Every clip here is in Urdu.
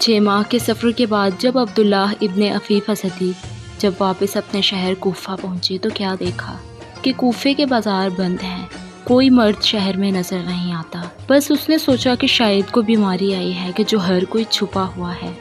6 ماہ کے سفر کے بعد جب عبداللہ ابن عفیف اسدی جب واپس اپنے شہر کوفہ پہنچے تو کیا دیکھا کہ کوفے کے بازار بند ہیں، کوئی مرد شہر میں نظر نہیں آتا۔ بس اس نے سوچا کہ شاید کوئی بیماری آئی ہے کہ جو ہر کوئی چھپا ہوا ہے۔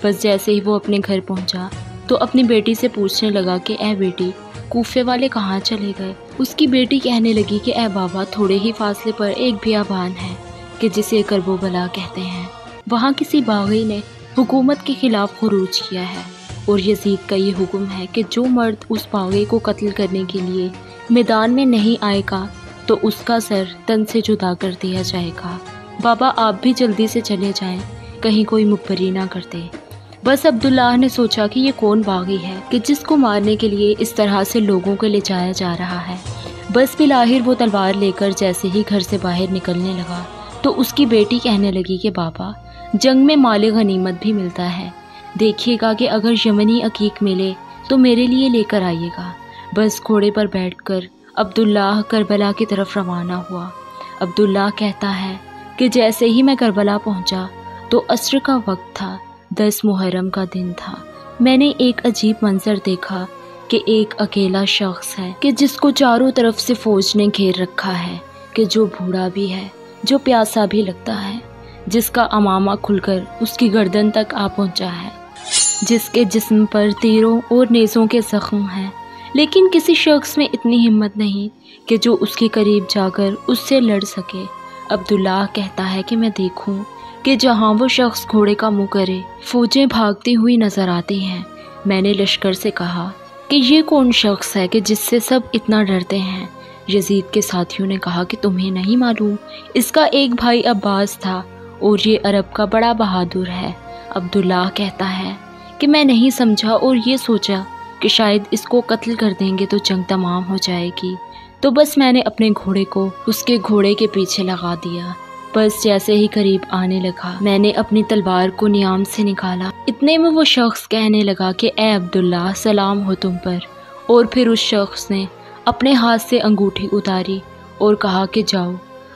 بس جیسے ہی وہ اپنے گھر پہنچا تو اپنی بیٹی سے پوچھنے لگا کہ اے بیٹی، کوفے والے کہاں چلے گئے؟ اس کی بیٹی کہنے لگی کہ اے بابا، تھوڑے ہی فاصلے پر ایک بیابان ہے کہ جسے کرب و بلا کہتے ہیں، وہاں کسی باغی نے حکومت کے خلاف خروج کیا ہے، اور یزید کا یہ حکم ہے کہ جو مرد اس باغی کو قتل کرنے کے لیے میدان میں نہیں آئے گا تو اس کا سر تن سے جدا کر دیا جائے گا۔ بابا آپ بھی جلدی سے چلے جائیں، کہیں کوئی مخبری نہ کر دے۔ بس عبداللہ نے سوچا کہ یہ کون باغی ہے کہ جس کو مارنے کے لیے اس طرح سے لوگوں کو لے جایا جا رہا ہے۔ بس بالآخر وہ تلوار لے کر جیسے ہی گھر سے باہر نکلنے لگا تو اس کی بیٹی کہنے لگی کہ بابا، جنگ میں مال غنیمت بھی ملتا ہے، دیکھیے گا کہ اگر یمنی عقیق ملے تو میرے لیے لے کر آئیے گا۔ بس گھوڑے پر بیٹھ کر عبداللہ کربلا کی طرف روانہ ہوا۔ عبداللہ کہتا ہے کہ جیسے ہی میں کربلا پہنچا تو عصر کا وقت تھا، 10 محرم کا دن تھا۔ میں نے ایک عجیب منظر دیکھا کہ ایک اکیلا شخص ہے کہ جس کو چاروں طرف سے فوج نے گھیر رکھا ہے، کہ جو بوڑھا بھی ہے، جو پیاسا بھی لگتا ہے، جس کا عمامہ کھل کر اس کی گردن تک آ پہنچا ہے، جس کے جسم پر تیروں اور نیزوں کے زخم ہیں، لیکن کسی شخص میں اتنی ہمت نہیں کہ جو اس کے قریب جا کر اس سے لڑ سکے۔ عبداللہ کہتا ہے کہ میں دیکھوں کہ جہاں وہ شخص گھوڑے کا منہ کرے فوجیں بھاگتی ہوئی نظر آتی ہیں۔ میں نے لشکر سے کہا کہ یہ کون شخص ہے کہ جس سے سب اتنا ڈرتے ہیں؟ یزید کے ساتھیوں نے کہا کہ تمہیں نہیں معلوم، اس کا ایک بھائی عباس تھا اور یہ عرب کا بڑا بہادر ہے۔ عبداللہ کہتا ہے کہ میں نہیں سمجھا اور یہ سوچا کہ شاید اس کو قتل کر دیں گے تو جنگ تمام ہو جائے گی، تو بس میں نے اپنے گھوڑے کو اس کے گھوڑے کے پیچھے لگا دیا۔ بس جیسے ہی قریب آنے لگا میں نے اپنی تلوار کو نیام سے نکالا۔ اتنے میں وہ شخص کہنے لگا کہ اے عبداللہ، سلام ہو تم پر۔ اور پھر اس شخص نے اپنے ہاتھ سے انگوٹھی اتاری اور کہا کہ جاؤ،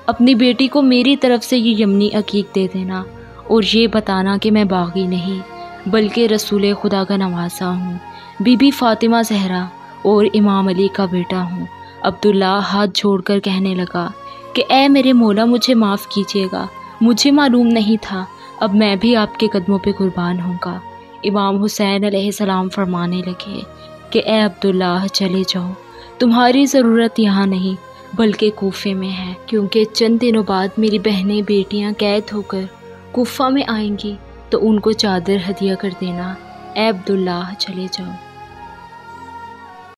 اپنی بیٹی کو میری طرف سے یہ یمنی عقیق دے دینا اور یہ بتانا کہ میں باغی نہیں بلکہ رسول خدا کا نواسا ہوں، بی بی فاطمہ زہرا اور امام علی کا بیٹا ہوں۔ عبداللہ ہاتھ جوڑ کر کہنے لگا کہ اے میرے مولا، مجھے معاف کیجیے گا، مجھے معلوم نہیں تھا، اب میں بھی آپ کے قدموں پہ قربان ہوں گا۔ امام حسین علیہ السلام فرمانے لگے کہ اے عبداللہ، چلے جاؤ، تمہاری ضرورت یہاں نہیں بلکہ کوفے میں ہے، کیونکہ چند دنوں بعد میری بہنیں بیٹیاں قید ہو کر کوفہ میں آئیں گی تو ان کو چادر ہدیہ کر دینا۔ اے عبداللہ، چلے جاؤ۔